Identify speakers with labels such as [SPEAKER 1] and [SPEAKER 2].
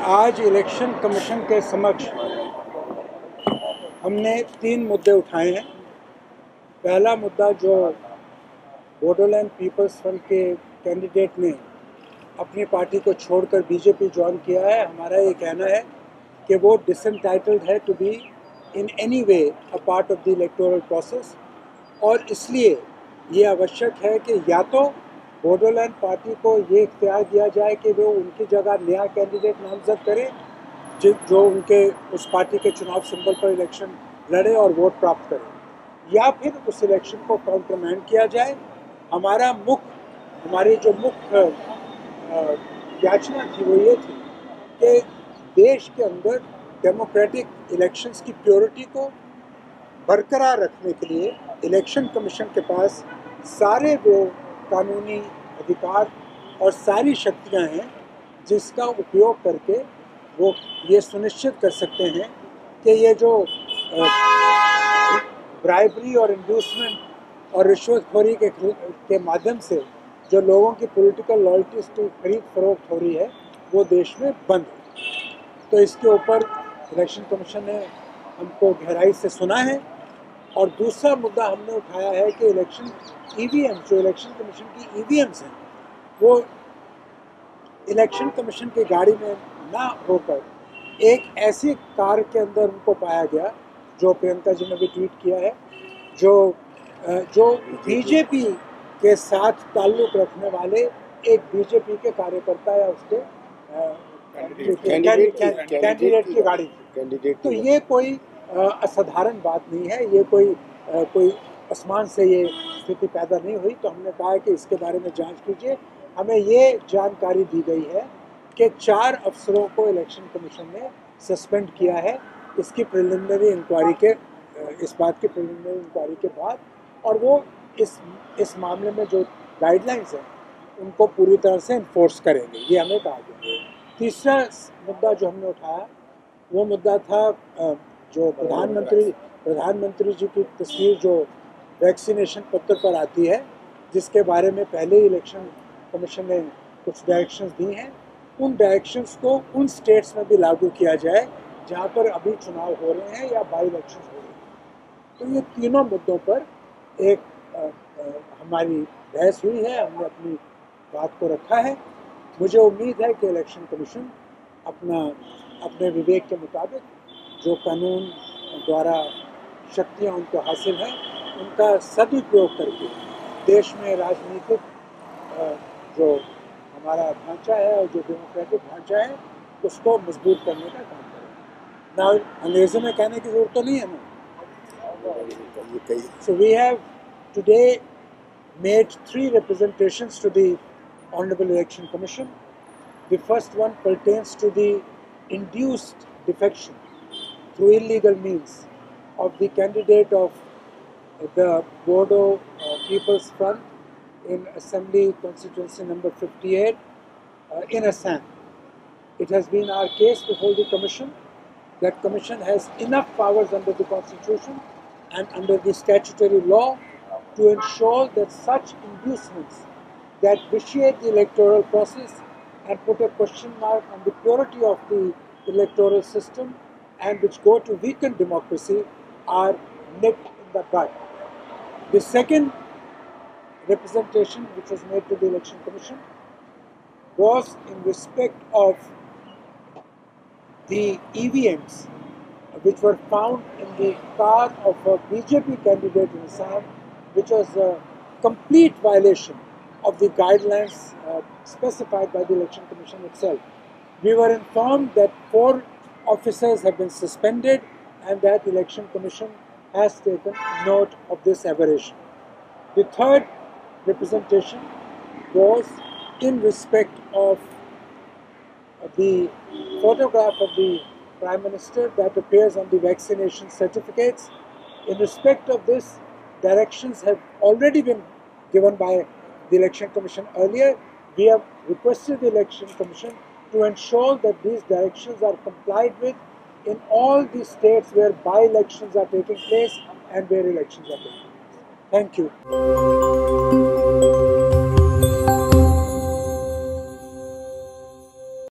[SPEAKER 1] आज election commission के समक्ष हमने 3 मुद्दे उठाए हैं। पहला मुद्दा जो बोडोलैंड पीपल्स फ्रंट के कैंडिडेट ने अपनी पार्टी को छोड़कर बीजेपी ज्वाइन किया है, हमारा ये कहना है कि वो डिसएंटाइटल्ड है to be in any way a part of the electoral process, और इसलिए ये आवश्यक है कि या तो बोडोलैंड पार्टी को ये इख्तियार दिया जाए कि वो उनकी जगह नया कैंडिडेट नामजद करें जो उनके उस पार्टी के चुनाव सिंबल पर इलेक्शन लड़े और वोट प्राप्त करे, या फिर उस इलेक्शन को काउंटरमैंड किया जाए। हमारी जो मुख्य याचना थी वो ये थी कि देश के अंदर डेमोक्रेटिक इलेक्शंस की प्योरिटी को बरकरार रखने के लिए इलेक्शन कमीशन के पास सारे वो कानूनी अधिकार और सारी शक्तियां हैं जिसका उपयोग करके वो ये सुनिश्चित कर सकते हैं कि ये जो ब्राइबरी और इंड्यूसमेंट और रिश्वतखोरी के माध्यम से जो लोगों की पॉलिटिकल लॉयल्टीज की खरीद फरोख्त हो रही है वो देश में बंद है। तो इसके ऊपर इलेक्शन कमीशन ने हमको गहराई से सुना है। और दूसरा मुद्दा हमने उठाया है कि इलेक्शन ईवीएम जो इलेक्शन कमीशन की ईवीएम्स हैं वो इलेक्शन कमीशन की गाड़ी में ना होकर एक ऐसी कार के अंदर उनको पाया गया, जो प्रियंका जी ने भी ट्वीट किया है, जो बीजेपी के साथ ताल्लुक़ रखने वाले एक बीजेपी के कार्यकर्ता या उसके कैंडिडेट की गाड़ी थी। तो ये कोई असाधारण बात नहीं है, ये कोई आसमान से ये स्थिति पैदा नहीं हुई। तो हमने कहा कि इसके बारे में जांच कीजिए। हमें ये जानकारी दी गई है कि 4 अफसरों को इलेक्शन कमीशन ने सस्पेंड किया है इसकी प्रिलिमिनरी इंक्वायरी के इस बात की प्रिलिमिनरी इंक्वायरी के बाद, और वो इस मामले में जो गाइडलाइंस हैं उनको पूरी तरह से इन्फोर्स करेंगे, ये हमें कहा गया। तीसरा मुद्दा जो हमने उठाया वो मुद्दा था जो प्रधानमंत्री जी की तस्वीर जो वैक्सीनेशन पत्र पर आती है, जिसके बारे में पहले ही इलेक्शन कमीशन ने कुछ डायरेक्शंस दी हैं, उन डायरेक्शंस को उन स्टेट्स में भी लागू किया जाए जहां पर अभी चुनाव हो रहे हैं या बाई इलेक्शंस हो रहे हैं। तो ये तीनों मुद्दों पर एक हमारी बहस हुई है, हमने अपनी बात को रखा है। मुझे उम्मीद है कि इलेक्शन कमीशन अपने विवेक के मुताबिक जो कानून द्वारा शक्तियाँ उनको हासिल हैं उनका सदुपयोग करके देश में राजनीतिक जो हमारा ढांचा है और जो डेमोक्रेटिक ढांचा है उसको मजबूत करने का काम करें ना। अंग्रेज़ी में कहने की ज़रूरत तो नहीं है ना। So we have today made 3 representations to the Honorable Election Commission. The first one pertains to the induced defection through illegal means of the candidate of the Bodo People's Front in Assembly Constituency number 58 in Assam. It has been our case before the Commission that Commission has enough powers under the Constitution and under the statutory law to ensure that such inducements that vitiate the electoral process and put a question mark on the purity of the electoral system and which go to weaken democracy are nipped in the bud. The second representation which was made to the Election Commission was in respect of the EVMs which were found in the car of a BJP candidate in Assam, which was a complete violation of the guidelines specified by the Election Commission itself. We were informed that 4 officers have been suspended and that the Election Commission has taken note of this aberration. The third representation was in respect of the photograph of the Prime Minister that appears on the vaccination certificates. In respect of this, directions have already been given by the Election Commission earlier. We have requested the Election Commission to ensure that these directions are complied with in all the states where by-elections are taking place and where elections are taking place. Thank you.